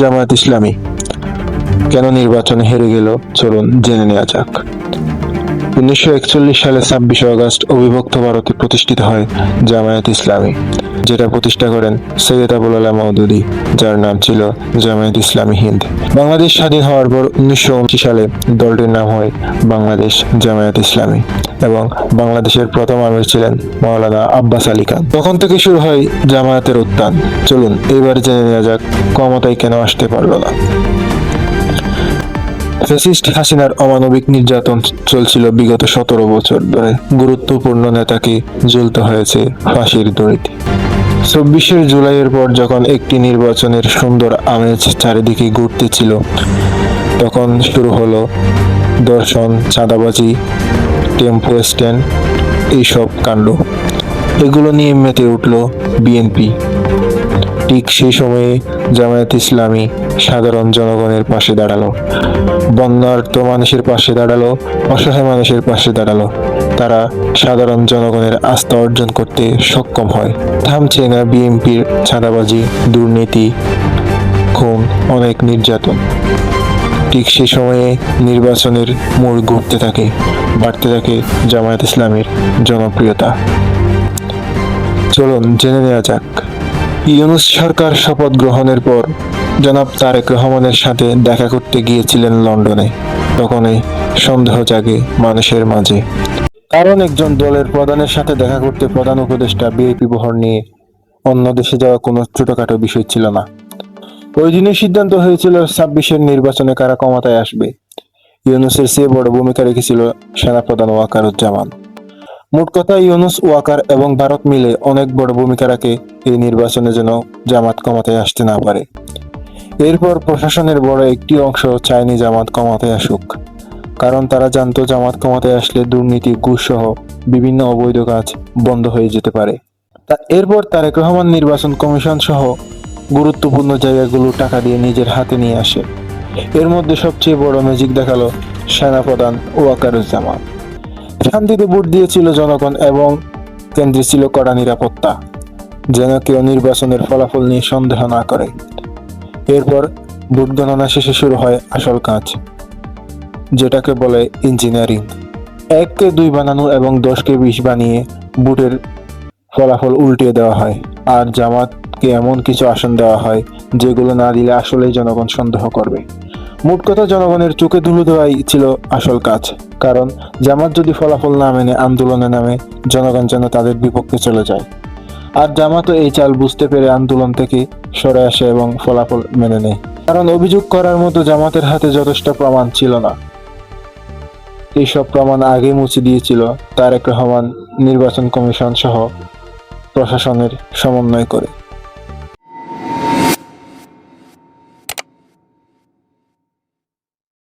জামায়াত ইসলামী কেন নির্বাচনে হেরে গেল, চলুন জেনে নেওয়া যাক। 1941 সালে 26 আগস্ট অবিভক্ত ভারতে প্রতিষ্ঠিত হয় জামায়াত ইসলামী, যেটা প্রতিষ্ঠা করেন সৈয়দ আবুল আলা মওদুদী, যার নাম ছিল জামায়াত ইসলামী হিন্দ। বাংলাদেশ স্বাধীন হওয়ার পর 1929 সালে দলটির নাম হয় বাংলাদেশ জামায়াত ইসলামী এবং বাংলাদেশের প্রথম আমির ছিলেন মাওলানা আব্বাস আলী খান। তখন থেকে শুরু হয় জামায়াতের উত্থান। চলুন এবার জেনে নেওয়া যাক ক্ষমতায় কেন আসতে পারলো না। ফ্যাসিস্ট হাসিনার অমানবিক নির্যাতন চলছিল বিগত 17 বছর ধরে। গুরুত্বপূর্ণ নেতাকে ঝুলতে হয়েছে ফাঁসির দড়িতে। 24 জুলাইয়ের পর যখন একটি নির্বাচনের সুন্দর আমেজ চারিদিকে ঘুরতেছিল, তখন শুরু হলো ধর্ষণ, চাঁদাবাজি, টেম্পো স্ট্যান্ড, এইসব কাণ্ড। এগুলো নিয়ে মেতে উঠল বিএনপি। ঠিক সেই সময়ে জামায়াত ইসলামী সাধারণ জনগণের পাশে দাঁড়ালো, বন্যার্ত মানুষের পাশে দাঁড়ালো, অসহায় মানুষের পাশে দাঁড়ালো। তারা সাধারণ জনগণের আস্থা অর্জন করতে সক্ষম হয়। থামছে না বিএনপির চাঁদাবাজি, দুর্নীতি, খুন, অনেক নির্যাতন। ঠিক সেই সময়ে নির্বাচনের মোড় ঘুরতে থাকে, বাড়তে থাকে জামায়াত ইসলামীর জনপ্রিয়তা। চলুন জেনে নেওয়া যাক। ইউনূস সরকার শপথ গ্রহণের পর জনাব তারেক রহমানের সাথে দেখা করতে গিয়েছিলেন লন্ডনে। তখনই সন্দেহ জাগে মানুষের মাঝে, কারণ একজন দলের প্রধানের সাথে দেখা করতে প্রধান উপদেষ্টা ভিআইপি বহর নিয়ে অন্য দেশে যাওয়া কোনো ছোটখাটো বিষয় ছিল না। ওই দিনের সিদ্ধান্ত হয়েছিল 26-এর নির্বাচনে কারা ক্ষমতায় আসবে। ইউনূসের চেয়ে বড় ভূমিকা রেখেছিল সেনাপ্রধান ওয়াকারুজ্জামান। মোট কথা, ইউনূস, ওয়াকার এবং ভারত মিলে অনেক বড় ভূমিকা রাখে এই নির্বাচনে যেন জামাত ক্ষমতায় আসতে না পারে। এরপর প্রশাসনের বড় একটি অংশ চায়নি জামাত ক্ষমতায় আসুক, কারণ তারা জানতো জামাত ক্ষমতায় আসলে দুর্নীতি, ঘুষ সহ বিভিন্ন অবৈধ কাজ বন্ধ হয়ে যেতে পারে। এরপর তারেক রহমান নির্বাচন কমিশন সহ গুরুত্বপূর্ণ জায়গাগুলো টাকা দিয়ে নিজের হাতে নিয়ে আসে। এর মধ্যে সবচেয়ে বড় ম্যাজিক দেখালো সেনাপ্রধান ওয়াকারুজ্জামান। শান্তিতে ভোট দিয়েছিল জনগণ এবং কেন্দ্রে ছিল কড়া নিরাপত্তা, যেন কেউ নির্বাচনের ফলাফল নিয়ে সন্দেহ না করে। এরপর ভোট গণনা শেষে শুরু হয় আসল কাজ, যেটাকে বলে ইঞ্জিনিয়ারিং। 1-কে 2 বানানো এবং 10-কে 20 বানিয়ে ভোটের ফলাফল উল্টিয়ে দেওয়া হয়। আর জামাতকে এমন কিছু আসন দেওয়া হয় যেগুলো না দিলে আসলেই জনগণ সন্দেহ করবে। মোট কথা, জনগণের চোখে ধুলো দেওয়াই ছিল আসল কাজ। কারণ জামাত যদি ফলাফল না মেনে আন্দোলনে নামে, জনগণ যেন তাদের বিপক্ষে চলে যায়। আর জামাতও এই চাল বুঝতে পেরে আন্দোলন থেকে সরে আসে এবং ফলাফল মেনে নেয়। কারণ অভিযোগ করার মতো জামাতের হাতে যথেষ্ট প্রমাণ ছিল না। এইসব প্রমাণ আগে মুছে দিয়েছিল তারেক রহমান নির্বাচন কমিশন সহ প্রশাসনের সমন্বয় করে।